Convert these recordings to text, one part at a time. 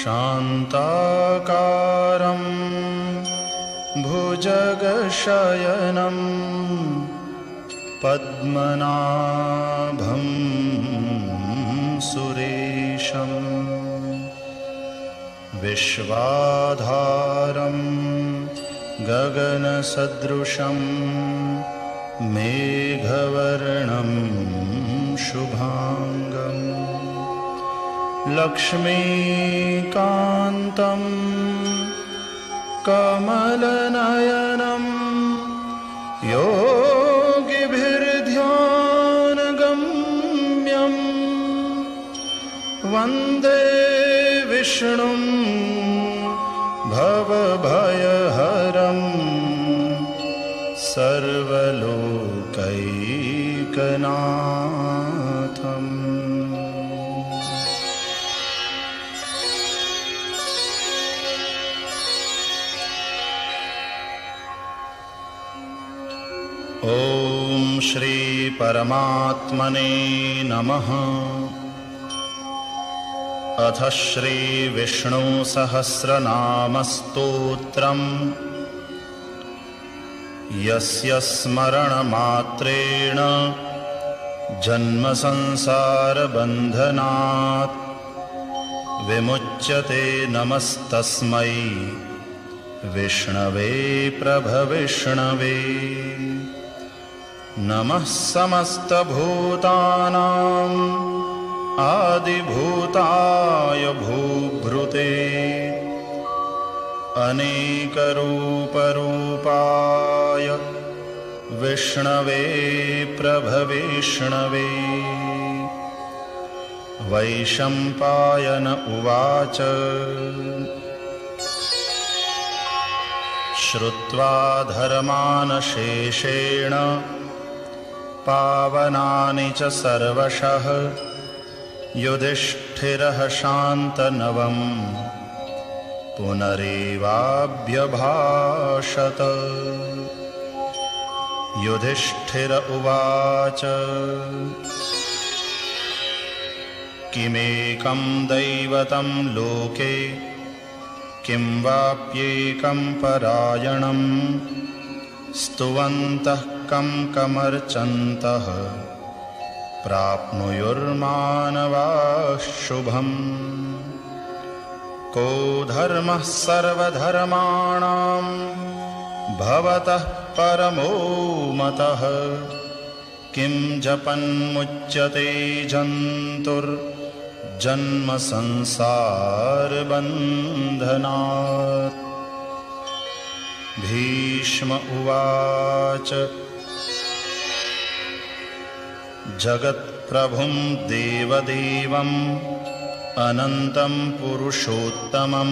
शान्ताकारं भुजगशयनं पद्मनाभं सुरेशं विश्वाधारं गगनसदृशं मेघवर्णं शुभांगं लक्ष्मीकान्तं कमलनयनं योगिभिर्ध्यानगम्यं वन्दे विष्णुं भवभयहरं सर्वलोकैकनाथम्। ओम श्री परमात्मने नमः। अथ श्री विष्णु सहस्रनाम स्तोत्रम् यस्य स्मरणमात्रेण जन्म संसार बन्धनात् विमुच्यते। नमस्तस्मै विष्णवे प्रभविष्णवे। नमः समस्तभूतानां आदिभूताय भूभृते अनेकरूपरूपाय विष्णवे प्रभविष्णवे। वैशम्पायन उवाच श्रुत्वा धर्मान् शेषेण पावनानि च सर्वशः युधिष्ठिरः शान्तनवं पुनरेवाभ्यभाषत। युधिष्ठिर उवाच किमेकं दैवतं लोके किं वाप्येकं परायणं स्तुवन्तः कं कमर्चन्तः प्राप्नुयुर्मानवाः शुभम्। को धर्मः सर्वधर्माणां भवतः परमो मतः किं जपन्मुच्यते जन्तुर्जन्म संसारबन्धनात्। भीष्म उवाच जगत्प्रभुं देवदेवम् अनन्तं पुरुषोत्तमं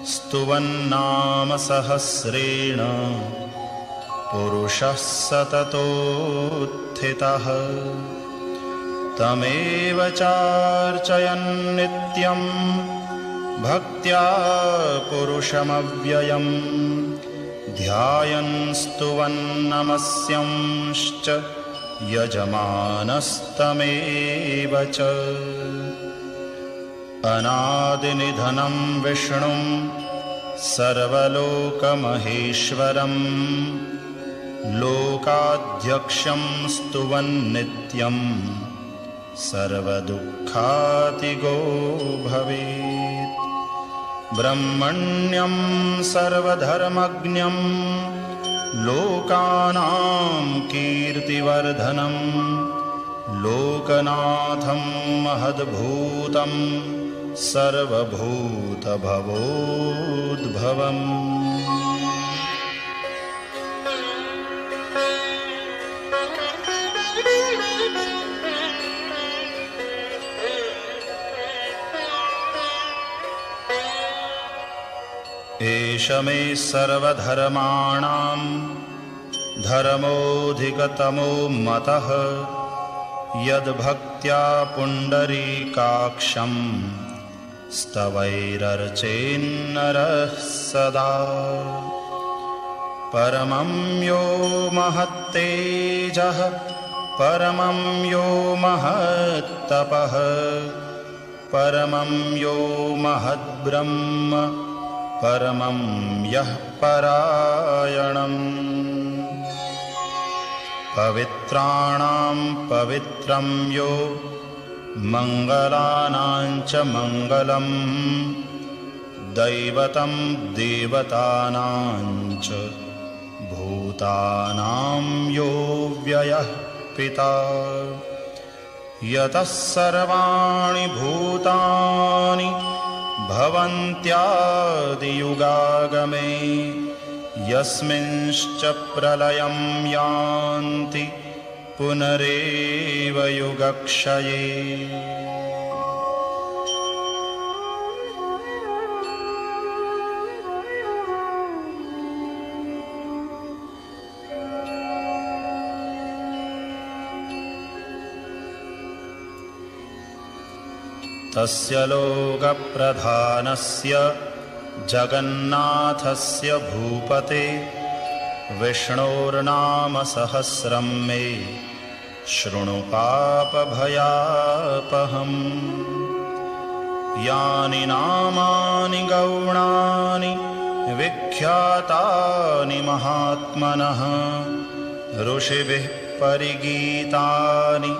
स्तुवन्नाम सहस्रेण पुरुषः सततोत्थितः। तमेव चार्चयन् नित्यं भक्त्या पुरुषमव्ययं ध्यायन् स्तुवन् नमस्यंश्च यजमानस्तमेव च। अनादिनिधनं विष्णुं सर्वलोकमहेश्वरं लोकाध्यक्षं स्तुवन्नित्यं सर्वदुःखातिगो भवेत्। ब्रह्मण्यं सर्वधर्मज्ञं लोकानां कीर्तिवर्धनं लोकनाथं महद्भूतं सर्वभूतभवोद्भवम्। एष मे सर्वधर्माणां धर्मोऽधिकतमो मतः यद्भक्त्या पुण्डरीकाक्षं स्तवैरर्चेन्नरः सदा। परमं यो महत्तेजः परमं यो महत्तपः परमं यो महद्ब्रह्म परमं यः परायणम् पवित्राणां पवित्रं यो मङ्गलानां च मङ्गलम् दैवतं देवतानां च भूतानां यो व्ययः पिता यतः सर्वाणि भूतानि भवन्त्यादियुगागमे यस्मिंश्च प्रलयं यान्ति पुनरेव युगक्षये तस्य लोकप्रधानस्य जगन्नाथस्य भूपते विष्णोर्नाम सहस्रं मे शृणु पापभयापहम् यानि नामानि गौणानि विख्यातानि महात्मनः ऋषिभिः परिगीतानि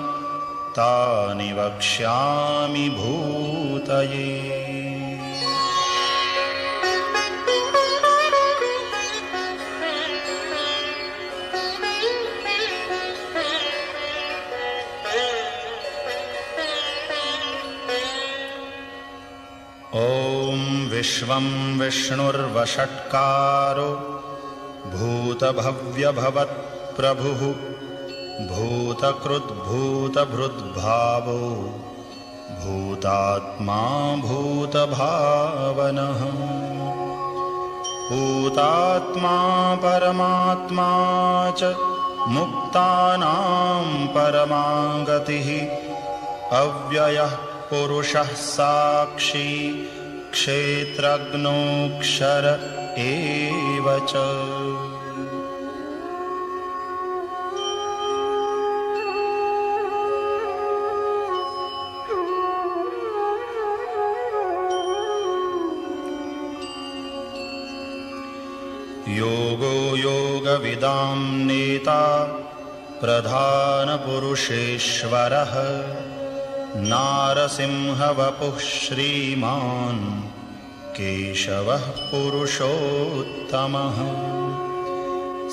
तानि वक्ष्यामि भूतये ॐ विश्वं विष्णुर्वषट्कारो भूतभव्यभवत्प्रभुः भूतकृद्भूतभृद्भावो भूतात्मा भूतभावनः भूतात्मा परमात्मा च मुक्तानां परमा गतिः अव्ययः पुरुषः साक्षी क्षेत्रज्ञोऽक्षर एव च योगो योगविदां नेता प्रधानपुरुषेश्वरः नारसिंहवपुः श्रीमान् केशवः पुरुषोत्तमः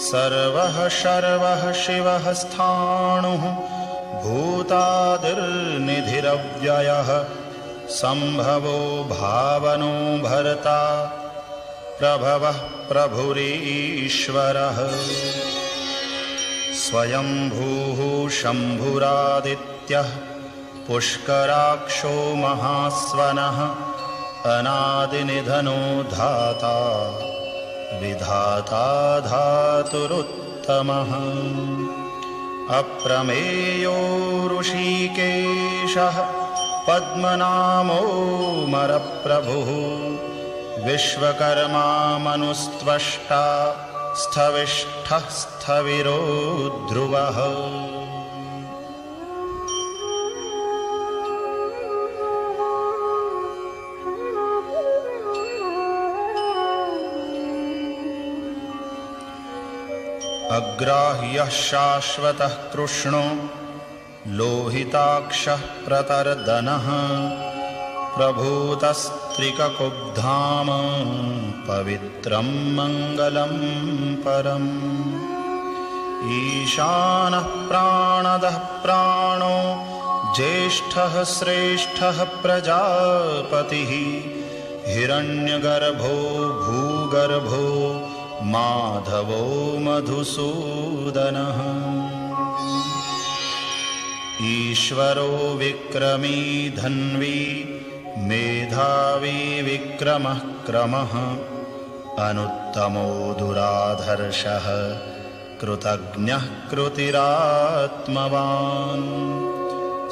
सर्वः शर्वः शिवः स्थाणुः भूतादिर्निधिरव्ययः सम्भवो भावनो भर्ता प्रभवः प्रभुरीश्वरः स्वयंभूः शम्भुरादित्यः पुष्कराक्षो महास्वनः अनादिनिधनो धाता विधाता धातुरुत्तमः अप्रमेयो ऋषिकेशः पद्मनामोऽमरप्रभुः विश्वकर्मा मनुस्त्वष्टा स्थविष्ठः स्थविरो ध्रुवः अग्राह्यः शाश्वतः कृष्णो लोहिताक्षः प्रतर्दनः प्रभूतस्त्रिककुब्धाम पवित्रं मङ्गलं परम् ईशानः प्राणदः प्राणो ज्येष्ठः श्रेष्ठः प्रजापतिः हिरण्यगर्भो भूगर्भो माधवो मधुसूदनः ईश्वरो विक्रमी धन्वी मेधावी विक्रमः क्रमः अनुत्तमो दुराधर्षः कृतज्ञः कृतिरात्मवान्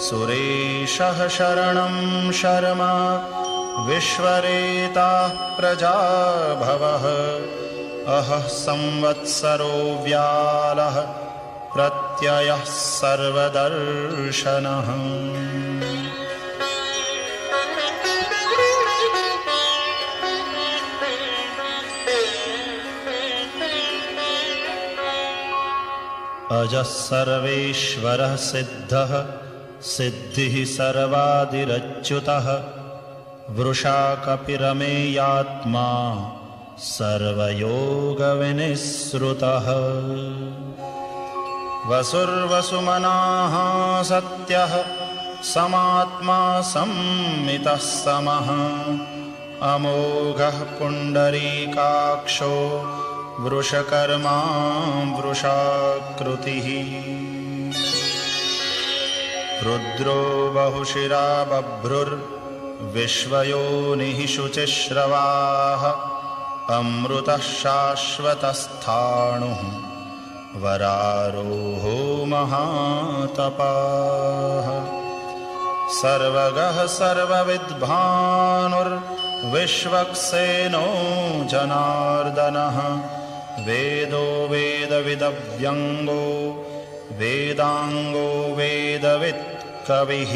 सुरेशः शरणं शर्मा विश्वरेताः प्रजाभवः अहः संवत्सरो व्यालः प्रत्ययः सर्वदर्शनः अजः सर्वेश्वरः सिद्धः सिद्धिः सर्वादिरच्युतः वृषा कपिरमेयात्मा सर्वयोगविनिःसृतः वसुर्वसुमनाः सत्यः समात्मा संमितः समः अमोघः पुण्डरीकाक्षो वृषकर्मा वृषाकृतिः रुद्रो बहुशिरा बभ्रुर्विश्वयोनिः शुचिश्रवाः अमृतः शाश्वतस्थाणुः वरारोहो महातपाः सर्वगः सर्वविद्भानुर्विश्वक्सेनो जनार्दनः वेदो वेदविदव्यङ्गो वेदाङ्गो वेदवित् कविः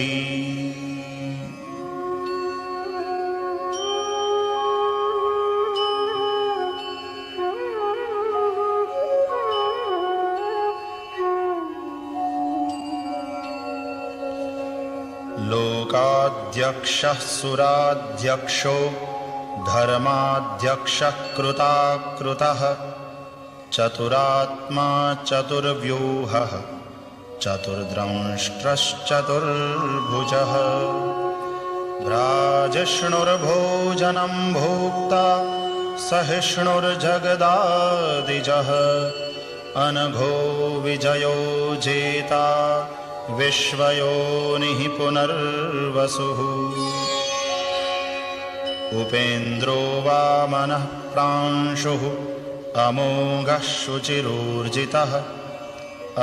लोकाध्यक्षः सुराध्यक्षो धर्माध्यक्षः कृताकृतः चतुरात्मा चतुर्व्यूहः चतुर्द्रंष्ट्रश्चतुर्भुजः भ्राजिष्णुर्भोजनं भोक्ता सहिष्णुर्जगदादिजः अनघो विजयो जेता विश्वयोनिः पुनर्वसुः उपेन्द्रो वामनः प्रांशुः अमोघः शुचिरूर्जितः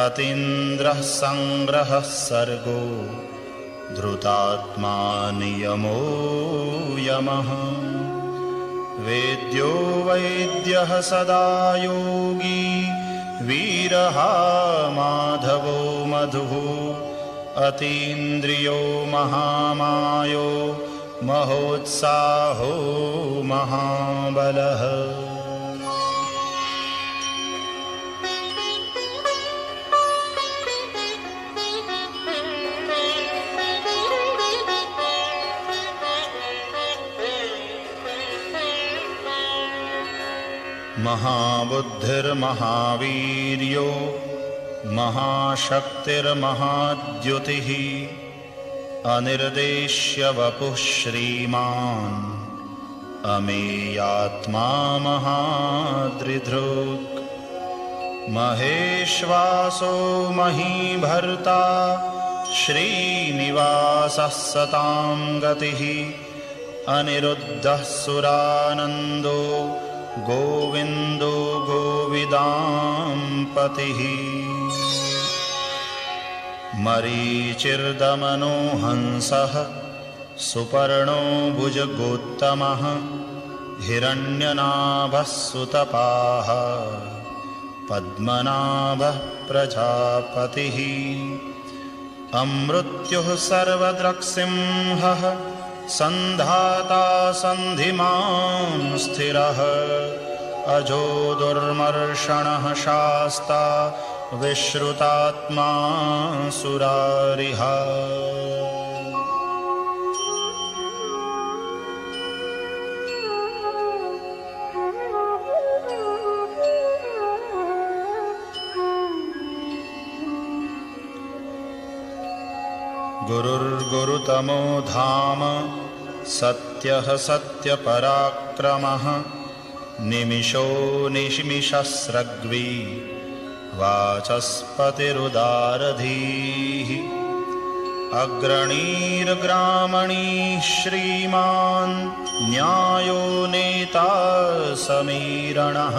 अतीन्द्रः संग्रहः सर्गो धृतात्मा नियमो यमः वेद्यो वैद्यः सदा योगी वीरः माधवो मधुः अतीन्द्रियो महामायो महोत्साहो महाबलः महाबुद्धिर्महावीर्यो महाशक्तिर्महाद्युतिः अनिर्देश्य वपुः श्रीमान् अमेयात्मा महादृधृक् महेश्वासो महीभर्ता श्रीनिवासः सतां गतिः अनिरुद्धः सुरानन्दो गोविन्दो गोविदाम्पतिः मरीचिर्दमनो हंसः सुपर्णो भुजगोत्तमः हिरण्यनाभः सुतपाः पद्मनाभः प्रजापतिः अमृत्युः सर्वदृक्सिंहः सन्धाता सन्धिमान् स्थिरः अजो दुर्मर्षणः शास्ता विश्रुतात्मा सुरारिः गुरुर्गुरुतमो धाम सत्यः सत्यपराक्रमः निमिषो निमिषस्रग्वी वाचस्पतिरुदारधीः अग्रणीर्ग्रामणीः श्रीमान् न्यायो नेता समीरणः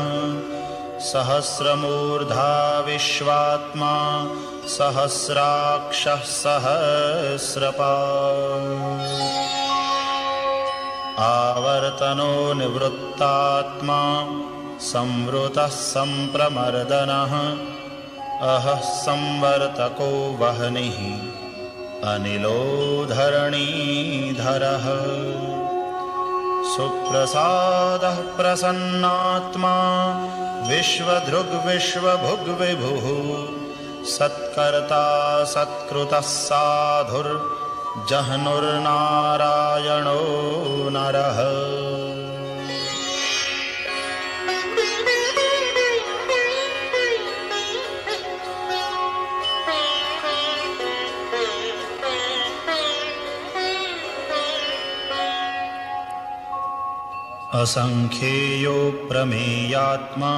सहस्रमूर्धा विश्वात्मा सहस्राक्षः सहस्रपात् आवर्तनो निवृत्तात्मा संवृतः संप्रमर्दनः अहः संवर्तको वह्निः अनिलो धरणीधरः सुप्रसादः प्रसन्नात्मा विश्वधृग् विश्वभुग् विभुः सत्कर्ता सत्कृतः साधुर्जह्नुर्नारायणो नरः। असंख्येयो प्रमेयात्मा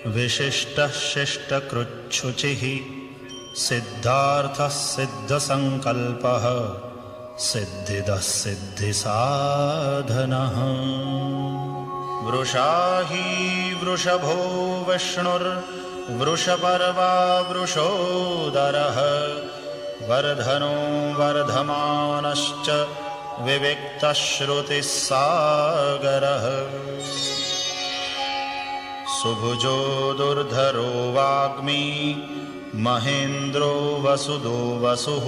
विशिष्टः शिष्टकृच्छुचिः सिद्धार्थः सिद्धसंकल्पः सिद्धिदः सिद्धिसाधनः। वृषा हि वृषभो विष्णुर्वृषपर्वा वृषोदरः वर्धनो वर्धमानश्च विविक्तश्रुतिस्सागरः। सुभुजो दुर्धरो वाग्मी महेन्द्रो वसुदो वसुः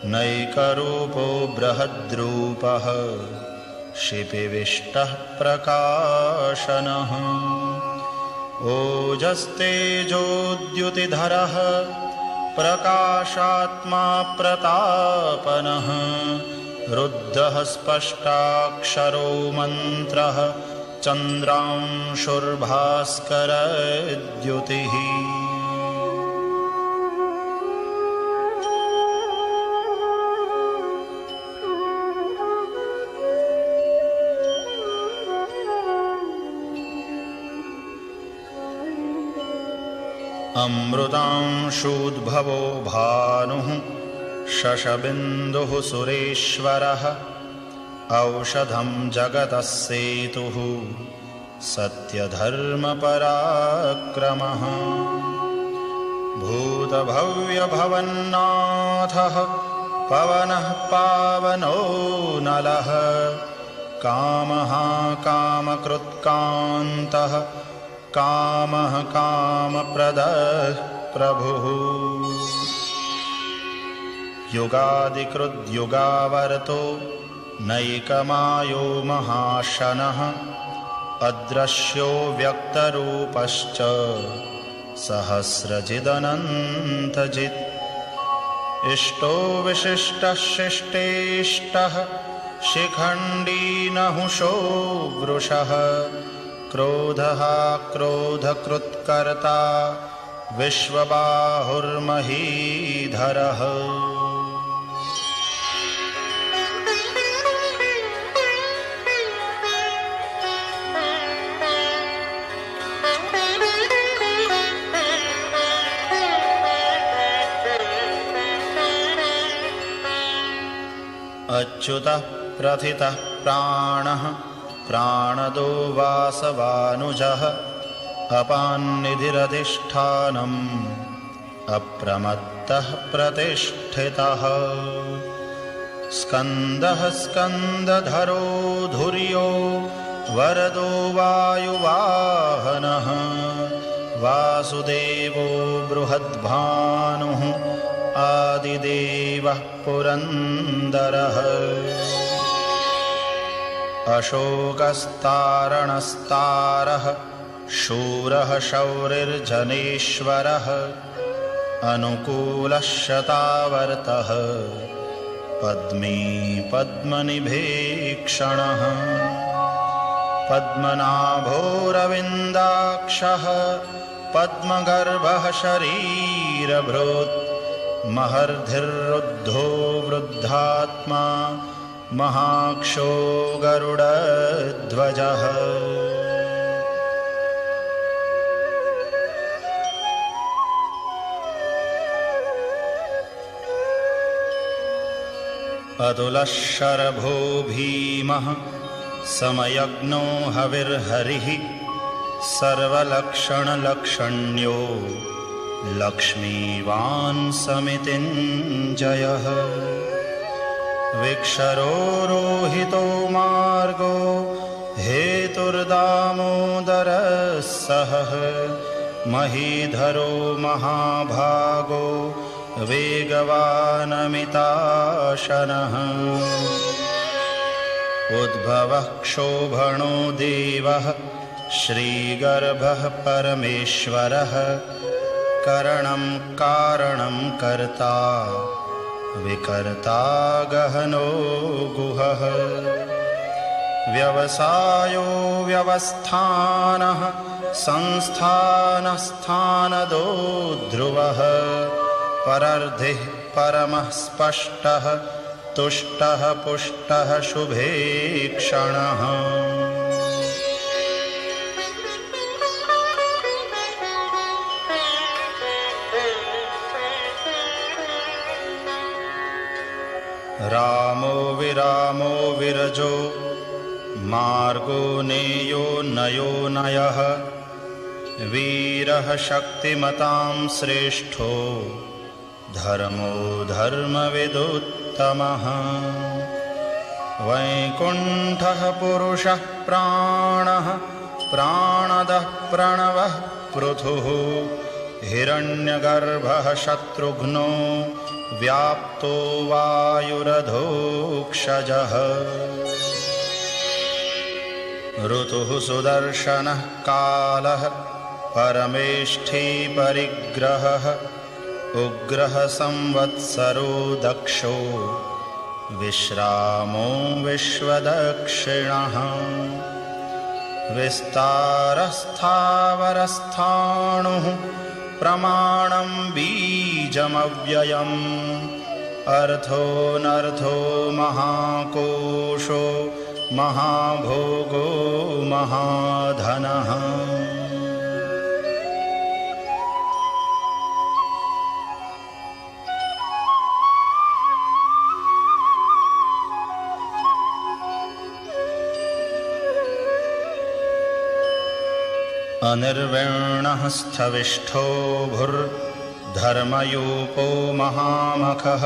नैकरूपो बृहद्रूपः शिपिविष्टः प्रकाशनः। ओजस्तेजोद्युतिधरः प्रकाशात्मा प्रतापनः रुद्धः स्पष्टाक्षरो मन्त्रः चन्द्रांशुर्भास्करद्युतिः। अमृतांशूद्भवो भानुः शशबिन्दुः सुरेश्वरः औषधं जगतः सेतुः सत्यधर्मपराक्रमः। भूतभव्यभवन्नाथः पवनः पावनो नलः कामः कामकृत्कान्तः कामः कामप्रदः प्रभुः। युगादिकृद्युगावर्तो नैकमायो महाशनः अदृश्यो व्यक्तरूपश्च सहस्रजिदनन्तजित्। इष्टो विशिष्टः शिष्टेष्टः शिखण्डी नहुषो वृषः क्रोधः क्रोधकृत्कर्ता विश्वबाहुर्महीधरः। अच्युतः प्रथितः प्राणः प्राणदो वासवानुजः अपान्निधिरधिष्ठानम् अप्रमत्तः प्रतिष्ठितः। स्कन्दः स्कन्दधरो धुर्यो वरदो वायुवाहनः वासुदेवो बृहद्भानुः आदिदेवः पुरन्दरः। अशोकस्तारणस्तारः शूरः शौरिर्जनेश्वरः अनुकूलः शतावर्तः पद्मी पद्मनिभीक्षणः। पद्मनाभोरविन्दाक्षः पद्मगर्भः शरीरभृत् महर्धिरुद्धो वृद्धात्मा महाक्षो गरुडध्वजः। अतुलः शरभो भीमः समयज्ञो हविर्हरिः सर्वलक्षणलक्षण्यो लक्ष्मीवान् समितिञ्जयः। विक्षरो रोहितो मार्गो हेतुर्दामोदरः सहः महीधरो महाभागो वेगवानमिताशनः। उद्भवः क्षोभणो देवः श्रीगर्भः परमेश्वरः करणं कारणं कर्ता विकर्ता गहनो गुहः व्यवसायो व्यवस्थानः संस्थानस्थानदो ध्रुवः परर्धिः परमः स्पष्टः तुष्टः पुष्टः शुभेक्षणः रामो विरामो विरजो मार्गो नेयो नयो नयः वीरः शक्तिमतां श्रेष्ठो धर्मो धर्मविदुत्तमः वैकुण्ठः पुरुषः प्राणः प्राणदः प्रणवः पृथुः हिरण्यगर्भः शत्रुघ्नो व्याप्तो वायुरधोक्षजः ऋतुः सुदर्शनः कालः परमेष्ठी परिग्रहः उग्रः संवत्सरो दक्षो विश्रामो विश्वदक्षिणः विस्तारस्थावरस्थाणुः प्रमाणं बीजमव्ययम् अर्थोऽनर्थो महाकोशो महाभोगो महाधनः अनिर्विण्णः स्थविष्ठो भुर्धर्मयूपो महामखः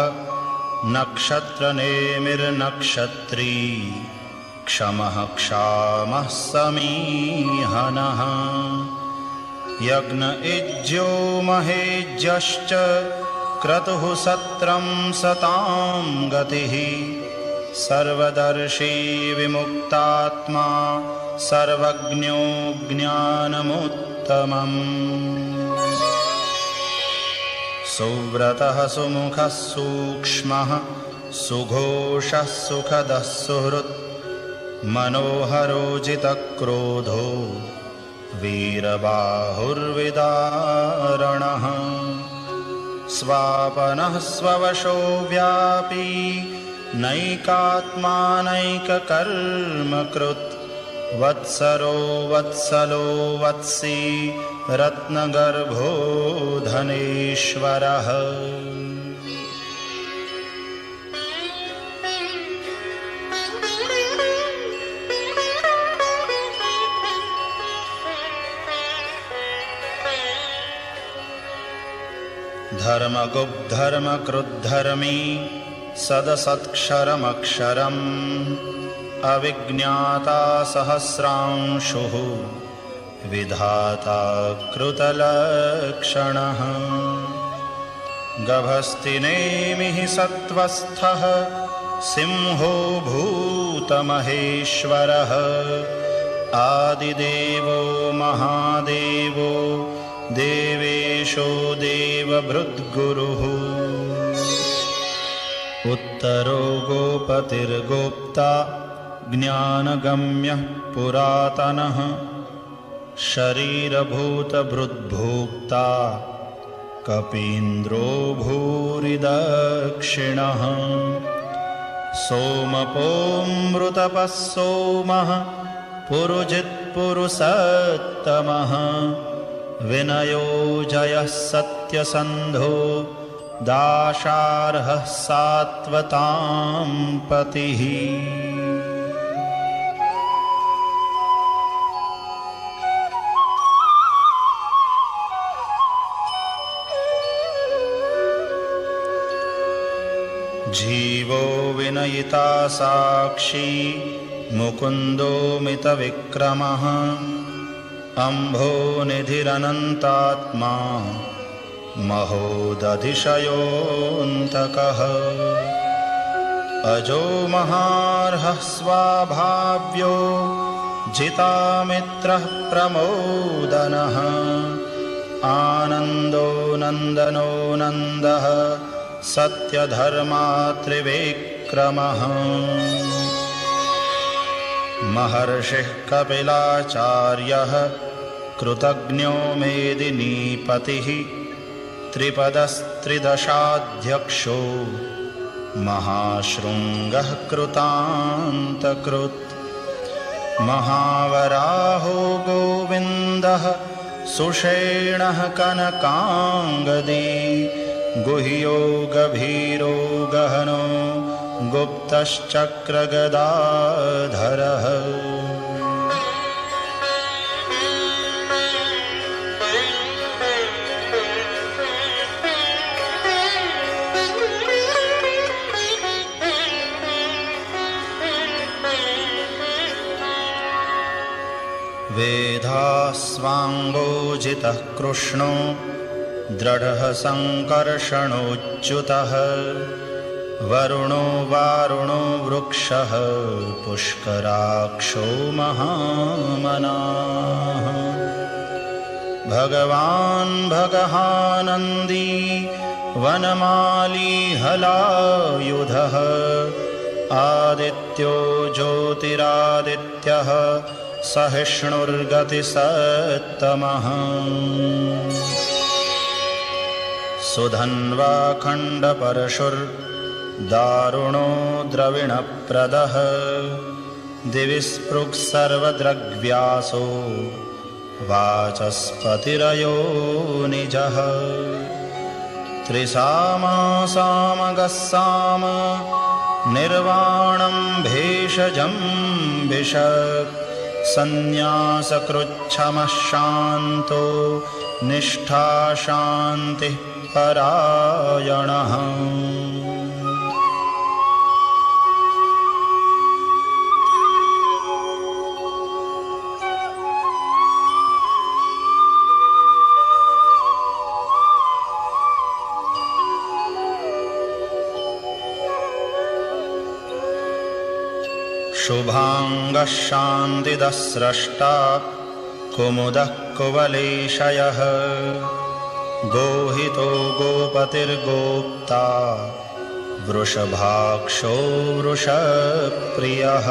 नक्षत्रनेमिर्नक्षत्री क्षमः क्षामः समीहनः यज्ञ इज्यो महेज्यश्च क्रतुः सत्रं सतां गतिः सर्वदर्शी विमुक्तात्मा सर्वज्ञो ज्ञानमुत्तमम् सुव्रतः सुमुखः सूक्ष्मः सुघोषः सुखदः सुहृत् मनोहरोजितक्रोधो वीरबाहुर्विदारणः स्वापनः स्ववशो व्यापी नैकात्मानैककर्मकृत् वत्सरो वत्सलो वत्सी रत्नगर्भो धनेश्वरः धर्मगुप्धर्मकृद्धर्मी सदसत्क्षरमक्षरम् अविज्ञाता सहस्रांशुः विधाता कृतलक्षणः गभस्तिनेमिः सत्त्वस्थः सिंहो भूतमहेश्वरः आदिदेवो महादेवो देवेशो देवभृद्गुरुः उत्तरो गोपतिर्गोप्ता ज्ञानगम्यः पुरातनः शरीरभूतभृद्भोक्ता कपीन्द्रो भूरिदक्षिणः सोमपोऽमृतपः सोमः पुरुजित्पुरुषोत्तमः विनयो जयः सत्यसन्धो दाशार्हः सात्वतां पतिः जीवो विनयिता साक्षी मुकुन्दो मितविक्रमः अम्भो निधिरनन्तात्मा महोदधिशयोऽन्तकः अजो महार्हः स्वाभाव्यो जितामित्रः प्रमोदनः आनन्दो नन्दनो नन्दः सत्यधर्मा त्रिविक्रमः महर्षिः कपिलाचार्यः कृतज्ञो मेदिनीपतिः त्रिपदस्त्रिदशाध्यक्षो महाशृङ्गः कृतान्तकृत् महावराहो गोविन्दः सुषेणः कनकाङ्गदी गुह्यो गभीरो गहनो गुप्तश्चक्रगदाधरः वेधास्वाङ्गोजितः कृष्णो दृढः सङ्कर्षणोच्युतः वरुणो वारुणो वृक्षः पुष्कराक्षो महामनाः भगवान् भगहानन्दी वनमाली हलायुधः आदित्यो ज्योतिरादित्यः सहिष्णुर्गतिसत्तमः सुधन्वा खण्डपरशुर्दारुणो द्रविणप्रदः दिवि स्पृक् सर्वदृग्व्यासो वाचस्पतिरयो निजः त्रिसामासामगः साम निर्वाणं भेषजं विशक् सन्न्यासकृच्छमः शान्तो निष्ठा शान्तिः परायणः शुभांगः शान्तिदः स्रष्टा कुमुदः कुवलेशयः गोहितो गोपतिर्गोप्ता वृषभाक्षो वृषप्रियः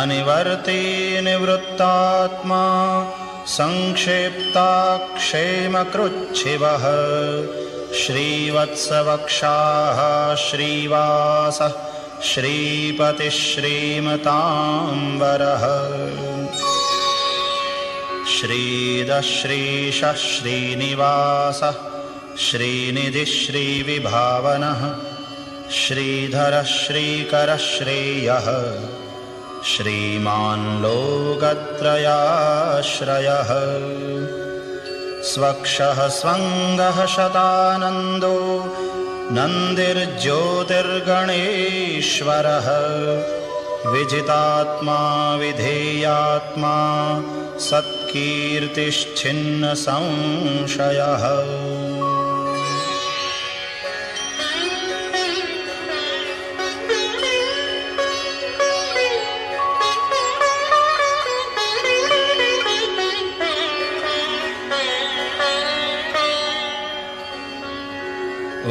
अनिवर्ते निवृत्तात्मा संक्षेप्ताक्षेमकृच्छिवः श्रीवत्सवक्षाः श्रीवासः श्रीपतिः श्रीमताम्बरः श्रीदः श्रीशः श्रीनिवासः श्रीनिधिः श्रीविभावनः श्रीधरः श्रीकरः श्रेयः श्रीमान् लोकत्रयाश्रयः स्वक्षः स्वङ्गः शतानन्दो नन्दिर्ज्योतिर्गणेश्वरः विजितात्मा विधेयात्मा सत्कीर्तिश्छिन्न संशयः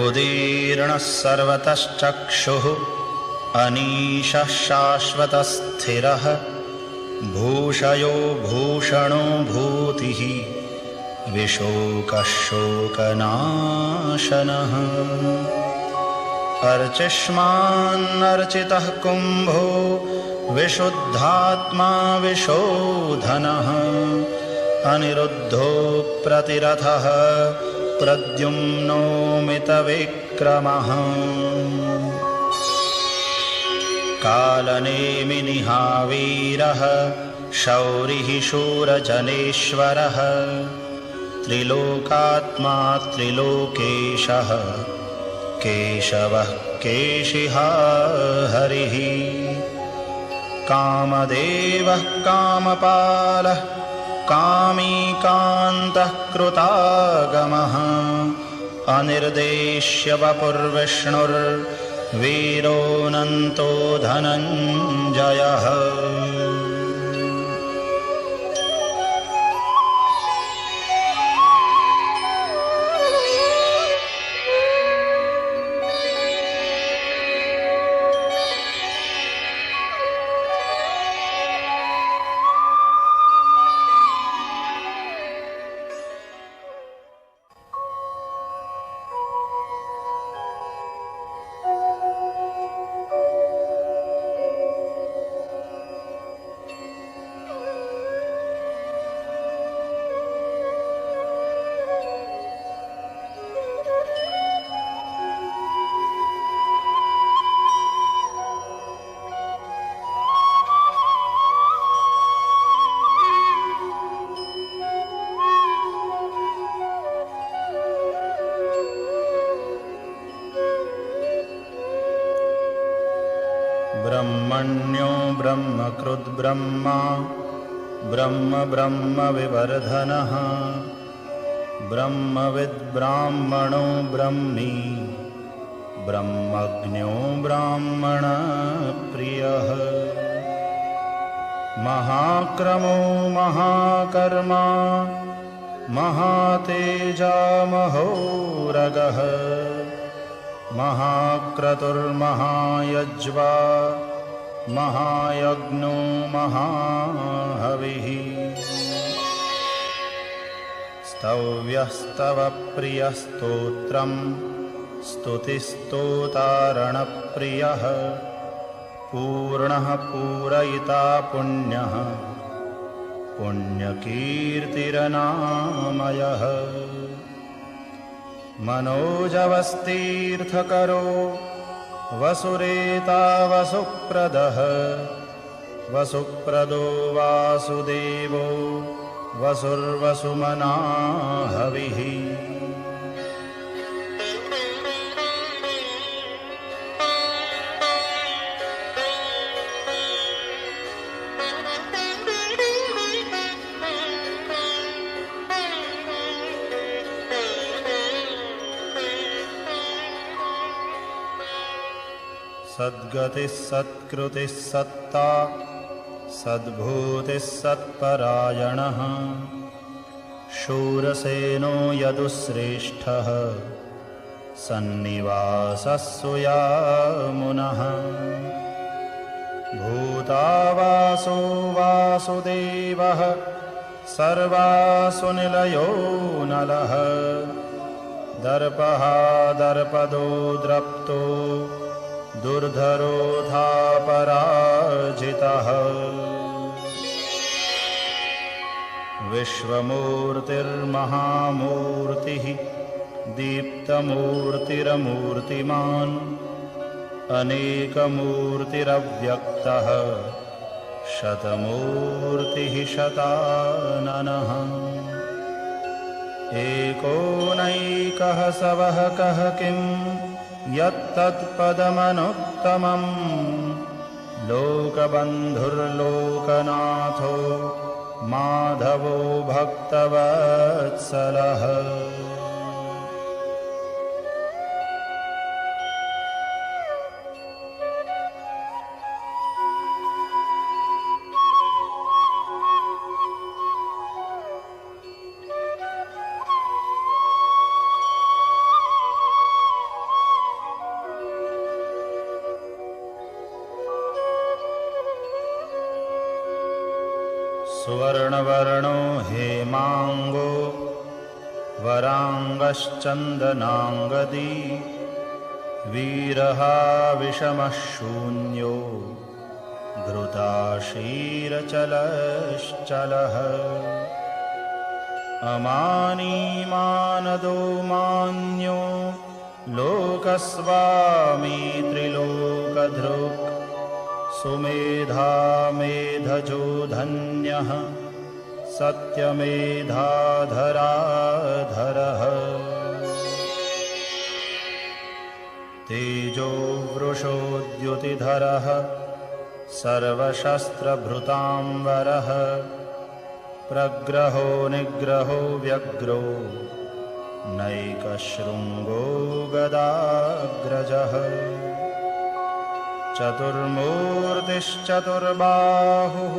उदीर्णः सर्वतश्चक्षुः अनीशः शाश्वतस्थिरः भूषयो भूषणो भूतिः विशोकः शोकनाशनः अर्चिष्मान्नर्चितः कुम्भो विशुद्धात्मा विशोधनः अनिरुद्धो प्रतिरथः प्रद्युम्नो मितविक्रमः कालनेमिनिहावीरः शौरिः शूरजनेश्वरः त्रिलोकात्मा त्रिलोकेशः केशवः केशिहा हरिः कामदेवः कामपालः कामीकान्तः कृतागमः अनिर्देश्य वपुर्विष्णुर्वीरोऽनन्तो धनञ्जयः ब्रह्मण्यो ब्रह्मकृद्ब्रह्मा ब्रह्म ब्रह्मविवर्धनः ब्रह्मविद्ब्राह्मणो ब्रह्मी ब्रह्मज्ञो ब्राह्मणप्रियः महाक्रमो महाकर्मा महातेजामहोरगः महाक्रतुर्महायज्वा महायज्ञो महाहविः स्तव्यस्तवप्रियस्तोत्रम् स्तुतिस्तोतारणप्रियः पूर्णः पूरयिता पुण्यः पुण्यकीर्तिरनामयः मनोजवस्तीर्थकरो वसुरेता वसुप्रदः वसुप्रदो वासुदेवो वसुर्वसुमना हविः सद्गतिः सत्कृतिः सत्ता सद्भूतिः सत्परायणः शूरसेनो यदुश्रेष्ठः सन्निवासः सुयामुनः भूतावासो वासुदेवः सर्वासु निलयो नलः दर्पः दर्पदो द्रप्तो दुर्धरोऽधापराजितः विश्वमूर्तिर्महामूर्तिः दीप्तमूर्तिरमूर्तिमान् अनेकमूर्तिरव्यक्तः शतमूर्तिः शताननः एकोनैकः सवः कः किम् यत्तत्पदमनुत्तमम् लोकबन्धुर्लोकनाथो माधवो भक्तवत्सलः सुवर्णवर्णो हेमांगो वरांगश्चंदनांगदी वीरहा विषमः शून्यो घृताशीरचलश्चलः अमानीमानदो मान्यो लोकस्वामी त्रिलोकधृक् सुमेधा मेधजो धन्यः सत्यमेधाधराधरः तेजो वृषोद्युतिधरः सर्वशस्त्रभृतांवरः प्रग्रहो निग्रहो व्यग्रो नैकशृङ्गो गदाग्रजः चतुर्मूर्तिश्चतुर्बाहुः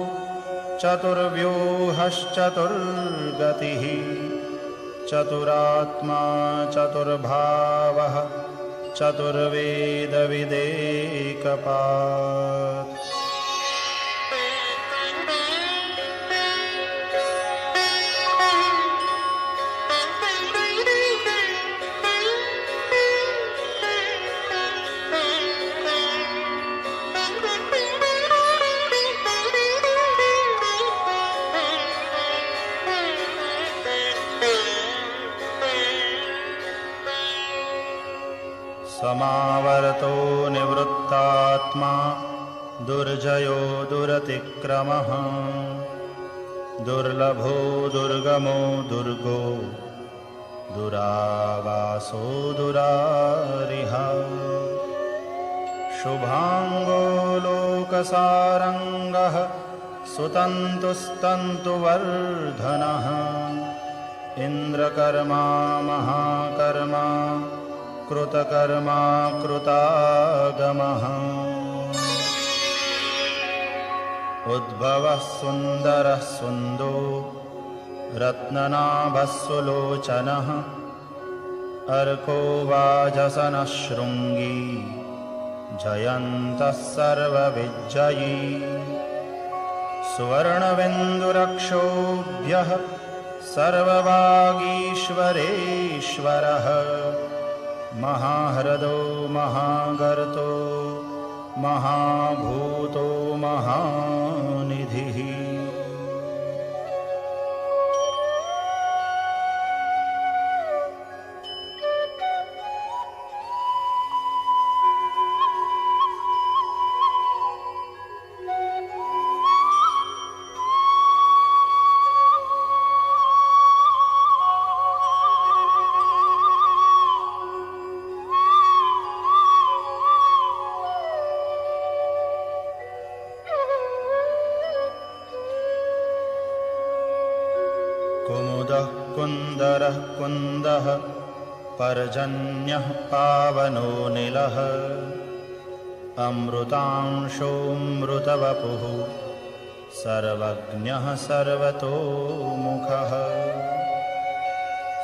चतुर्व्यूहश्चतुर्गतिः चतुरात्मा चतुर्भावः चतुर्वेदविदेकपात् समावर्तो निवृत्तात्मा दुर्जयो दुरतिक्रमः दुर्लभो दुर्गमो दुर्गो दुरावासो दुरारिहा शुभांगो लोकसारंगः सुतन्तुस्तन्तुवर्धनः इन्द्रकर्मा महाकर्मा कृतकर्मा कृतागमः उद्भवः सुन्दरः सुन्दो रत्ननाभः सुलोचनः अर्को वाजसनः शृङ्गी जयन्तः सर्वविजयी सुवर्णबिन्दुरक्षोभ्यः सर्ववागीश्वरेश्वरः महाह्रदो महागर्तो महाभूतो महानिधिः कुमुदः कुन्दरः कुन्दः पर्जन्यः पावनो निलः अमृतांशोऽमृतवपुः सर्वज्ञः सर्वतोमुखः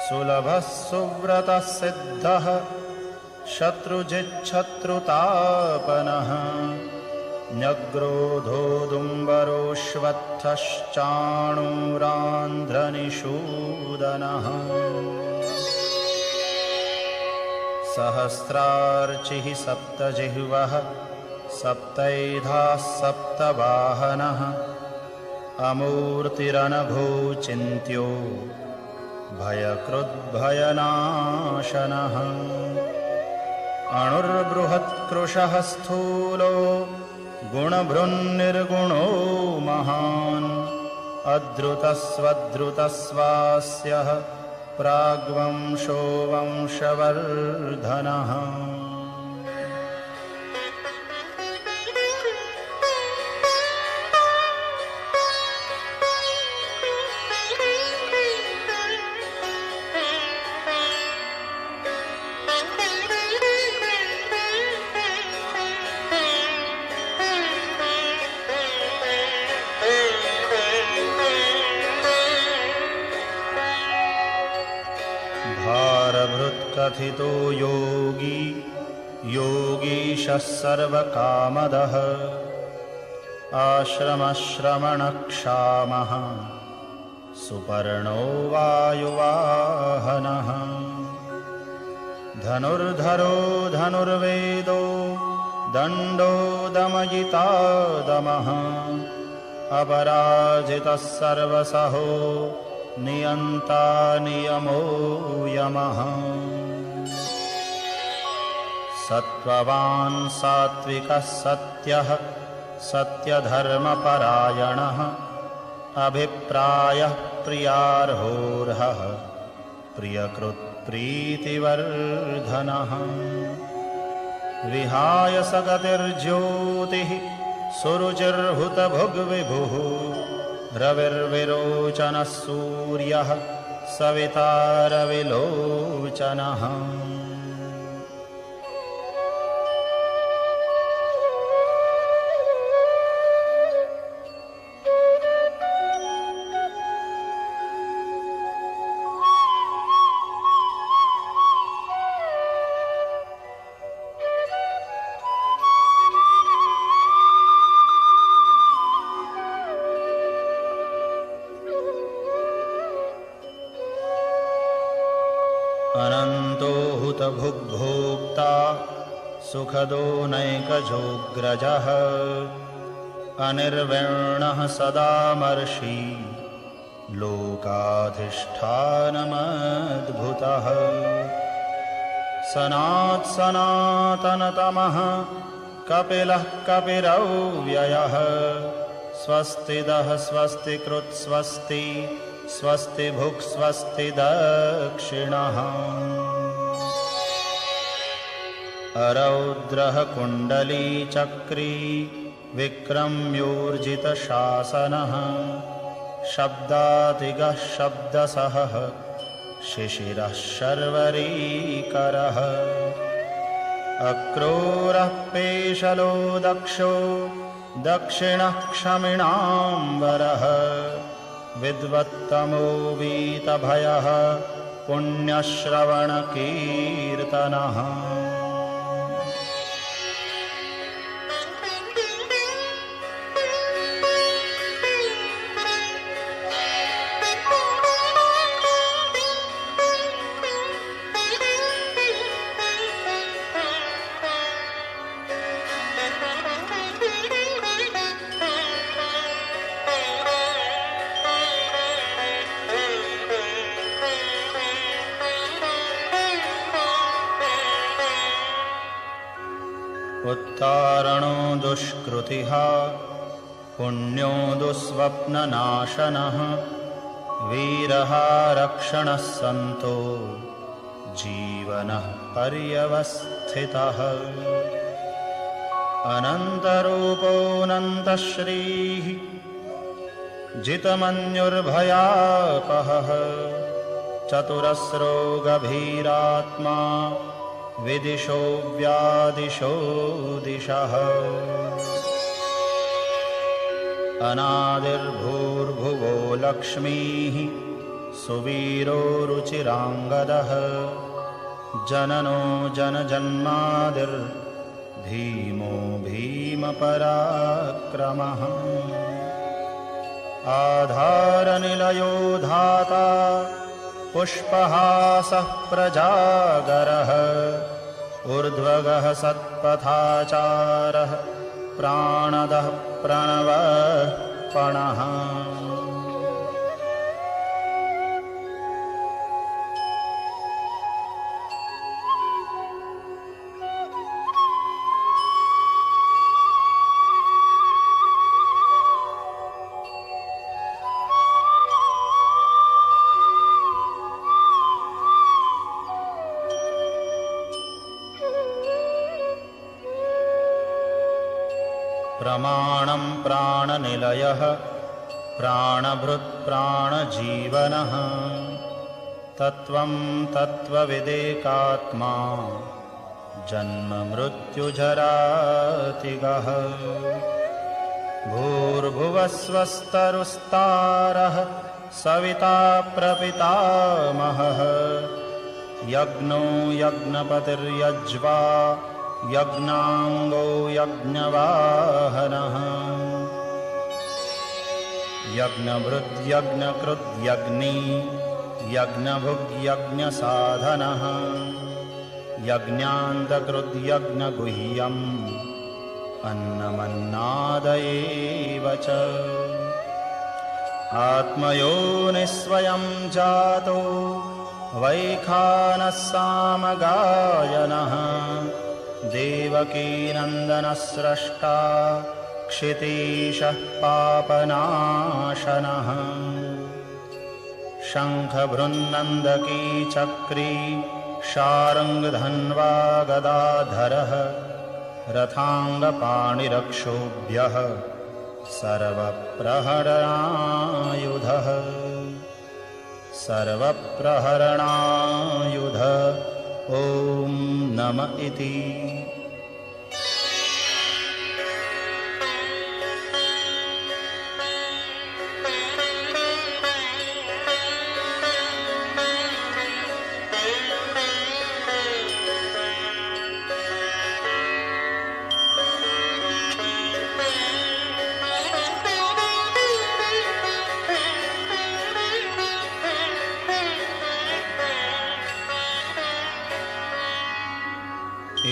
सुलभः सुव्रतः सिद्धः शत्रुजिच्छत्रुतापनः न्यग्रोधोदुम्बरोऽश्वत्थश्चाणूरान्ध्रनिषूदनः सहस्रार्चिः सप्तजिह्वः सप्तैधाः सप्तवाहनः अमूर्तिरनघोचिन्त्यो भयकृद्भयनाशनः अणुर्बृहत्कृशः स्थूलो गुणभृन्निर्गुणो महान् अद्रुतस्वद्रुतस्वास्यः प्राग्वंशो वंशवर्धनः भारभृत्कथितो योगी योगीशः सर्वकामदः आश्रमश्रमणक्षामः सुपर्णो वायुवाहनः धनुर्धरो धनुर्वेदो दण्डो दमयिता दमः अपराजितः सर्वसहो नियन्ता नियमो यमः सत्त्ववान् सात्विकः सत्यः सत्यधर्मपरायणः अभिप्रायः प्रियार्होर्हः प्रियकृत्प्रीतिवर्धनः विहाय सगतिर्ज्योतिः सुरुचिर्हुतभुग्विभुः रविर्विरोचनः सूर्यः सविता रविलोचनः अनन्तो हुतभुग्भोक्ता सुखदो नैकजोऽग्रजः अनिर्विण्णः सदामर्षि लोकाधिष्ठानमद्भुतः सनातनतमः कपिलः कपिरव्ययः स्वस्तिदः स्वस्तिकृत् स्वस्ति स्वस्ति भुक् स्वस्ति दक्षिणः अरौद्रः कुण्डलीचक्री विक्रम्योर्जितशासनः शब्दातिगः शब्दसहः शिशिरः शर्वरीकरः अक्रूरः पेशलो दक्षो दक्षिणः क्षमिणाम्बरः विद्वत्तमो वीतभयः पुण्यश्रवणकीर्तनः उत्तारणो दुष्कृतिः पुण्यो दुःस्वप्ननाशनः वीरः रक्षणः सन्तो जीवनः पर्यवस्थितः अनन्तरूपोऽनन्तश्रीः जितमन्युर्भयापहः चतुरस्रो गभीरात्मा विदिशो व्यादिशो दिशः अनादिर्भूर्भुवो लक्ष्मीः सुवीरो रुचिराङ्गदः जननो जनजन्मादिर्भीमो भीमपराक्रमः आधारनिलयो धाता पुष्पहासः प्रजागरः ऊर्ध्वगः सत्पथाचारः प्राणदः प्रणवः पणः प्रमाणं प्राणनिलयः प्राणभृत्प्राणजीवनः तत्त्वं तत्त्वविदेकात्मा जन्ममृत्युजरातिगः भूर्भुवस्वस्तरुस्तारः सविता प्रपितामहः यज्ञो यज्ञपतिर्यज्वा यज्ञाङ्गो यज्ञवाहनः यज्ञभृद्यज्ञकृद्यज्ञी यज्ञभुग्यज्ञसाधनः यज्ञान्तकृद्यज्ञगुह्यम् अन्नमन्नादयेव च आत्मयोनिस्वयं जातो वैखानः सामगायनः देवकीनन्दनस्रष्टा क्षितीशः पापनाशनः शङ्खभृन्नन्दकी चक्री शार्ङ्गधन्वा गदाधरः रथाङ्गपाणिरक्षोभ्यः सर्वप्रहरणायुधः सर्वप्रहरणायुध ॐ नम इति।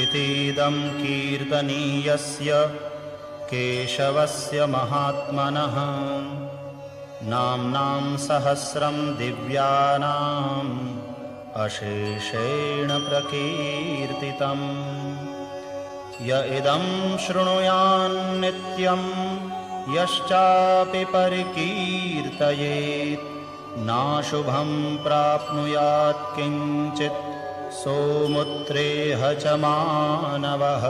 इतीदं कीर्तनीयस्य केशवस्य महात्मनः नाम्नां सहस्रं दिव्यानाम् अशेषेण प्रकीर्तितम् य इदं शृणुयान्नित्यं यश्चापि परिकीर्तयेत् नाशुभं प्राप्नुयात् किञ्चित् सोमुत्रेह च मानवः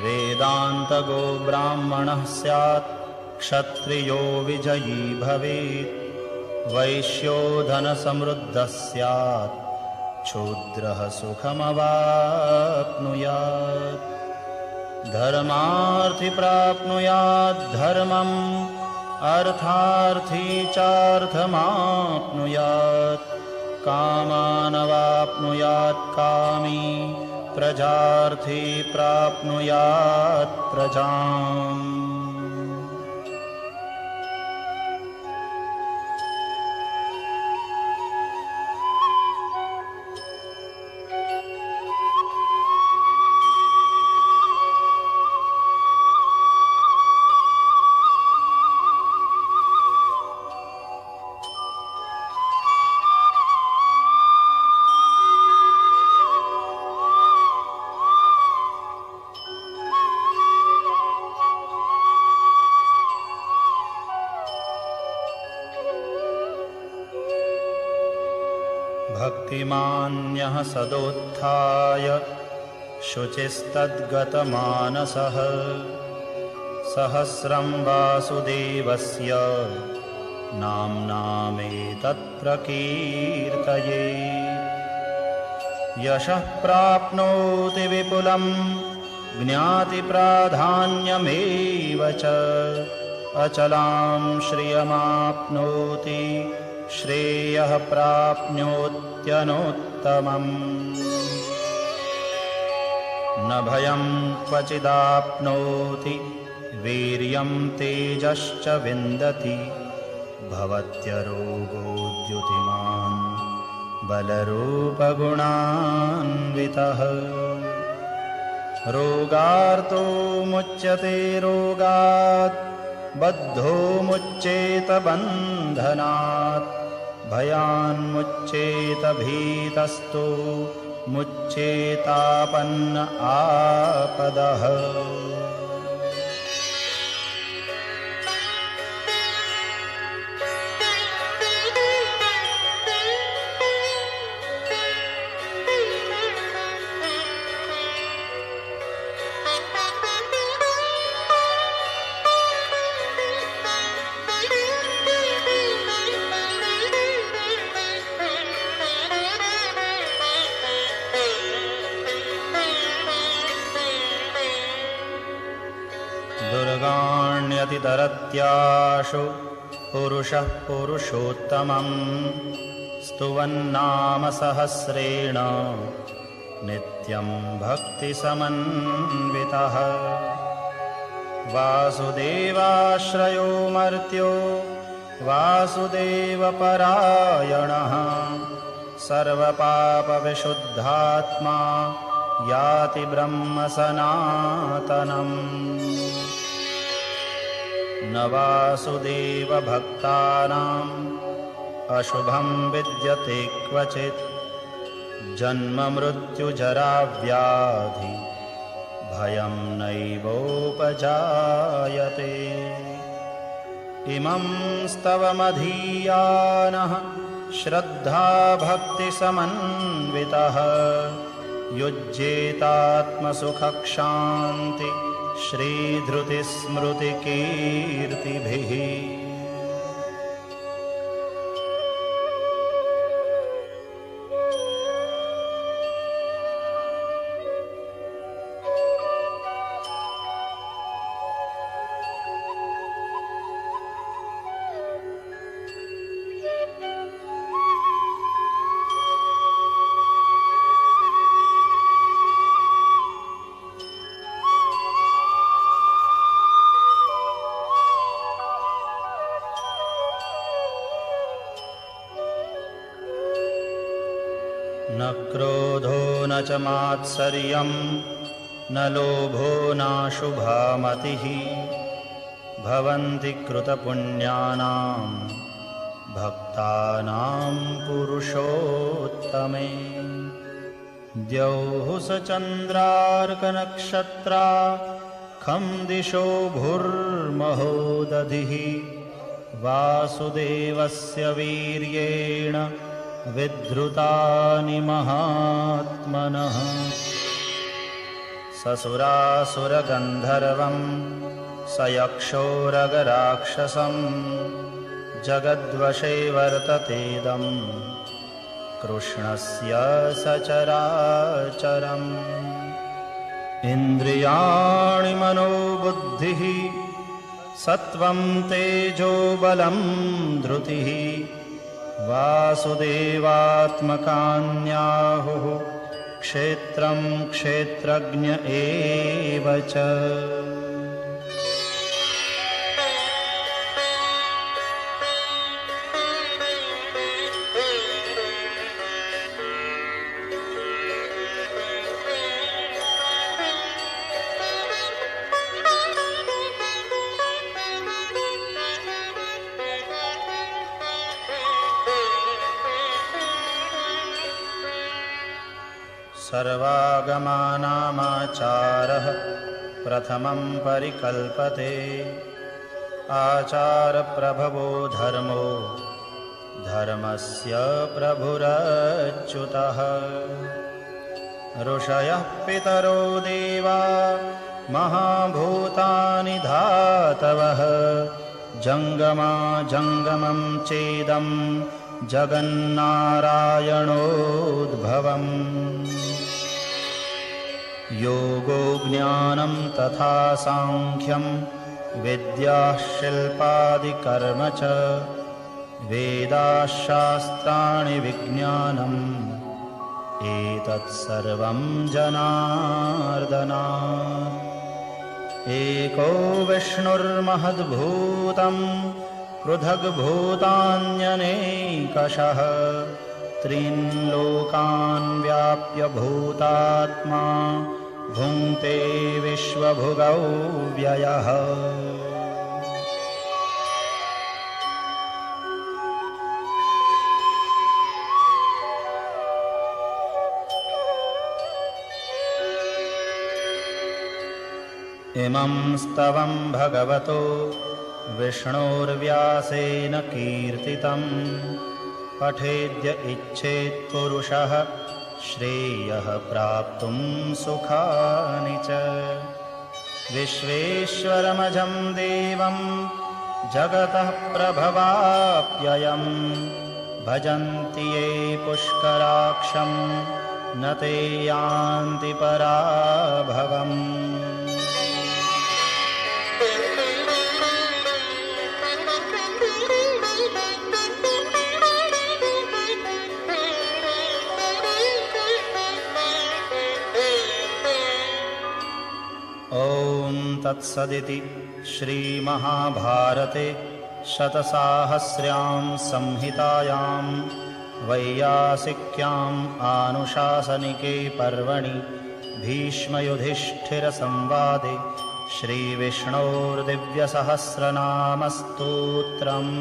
वेदान्तगो ब्राह्मणः स्यात् क्षत्रियो विजयी भवेत् वैश्यो धनसमृद्धः स्यात् शूद्रः सुखमवाप्नुयात् धर्मार्थी प्राप्नुयात् धर्मम् अर्थार्थी चार्थमाप्नुयात् कामानवाप्नुयात् कामी प्रजार्थी प्राप्नुयात् प्रजाम् भक्तिमान्यः सदोत्थाय शुचिस्तद्गतमानसः सहस्रं वासुदेवस्य नाम्नामेतत्प्रकीर्तये यशः प्राप्नोति विपुलं ज्ञातिप्राधान्यमेव च अचलां श्रियमाप्नोति श्रेयः प्राप्नोत्यनोत्तमम् न भयं क्वचिदाप्नोति वीर्यं तेजश्च विन्दति भवत्यरोगोद्युतिमान् बलरूपगुणान्वितः रोगार्तो मुच्यते रोगात् बद्धो मुच्येत बन्धनात् भयान्मुच्येत भीतस्तो मुच्येतापन्न आपदः दुर्गाण्यतितरत्याशु पुरुषः पुरुषोत्तमं स्तुवन्नाम सहस्रेण नित्यं भक्तिसमन्वितः वासुदेवाश्रयो मर्त्यो वासुदेवपरायणः सर्वपापविशुद्धात्मा याति ब्रह्म सनातनम् न वासुदेवभक्तानाम् अशुभं विद्यते क्वचित् जन्ममृत्युजराव्याधि भयं नैवोपजायते इमं स्तवमधीयानः श्रद्धाभक्तिसमन्वितः युज्येतात्मसुखक्षान्ति श्रीधृतिस्मृतिकीर्तिभिः न क्रोधो न च मात्सर्यं न लोभो नाशुभा मतिः भवन्ति कृतपुण्यानां भक्तानां पुरुषोत्तमे द्यौः स चन्द्रार्कनक्षत्रा खं दिशो भुर्महो दधिः वासुदेवस्य वीर्येण विद्धृतानि महात्मनः ससुरासुरगन्धर्वं सयक्षोरगराक्षसं जगद्वशे वर्ततेदं कृष्णस्य सचराचरम् इन्द्रियाणि मनोबुद्धिः सत्त्वं तेजो बलं धृतिः वासुदेवात्मकान्याहुः क्षेत्रं क्षेत्रज्ञ एव च सर्वागमानामाचारः प्रथमं परिकल्पते आचारप्रभवो धर्मो धर्मस्य प्रभुरच्युतः ऋषयः पितरो देवा महाभूतानि धातवः जङ्गमा जङ्गमं चेदं जगन्नारायणोद्भवम् योगो ज्ञानं तथा सांख्यं विद्याः शिल्पादिकर्म च वेदाः शास्त्राणि विज्ञानम् एतत्सर्वं जनार्दनात् एको विष्णुर्महद्भूतं पृथग्भूतान्यनेकशः त्रीन् लोकान् व्याप्य भूतात्मा भुङ्क्ते विश्वभुगौ व्ययः इमं स्तवं भगवतो विष्णोर्व्यासेन कीर्तितं पठेद्य इच्छेत् पुरुषः श्रेयः प्राप्तुं सुखानि च विश्वेश्वरमजं देवं जगतः प्रभवाप्ययं भजन्ति ये पुष्कराक्षं न ते यान्ति पराभवम् ॐ तत्सदिति श्रीमहाभारते शतसाहस्र्यां संहितायां वैयासिक्याम् आनुशासनिके पर्वणि भीष्मयुधिष्ठिरसंवादे श्रीविष्णोर्दिव्यसहस्रनामस्तोत्रम्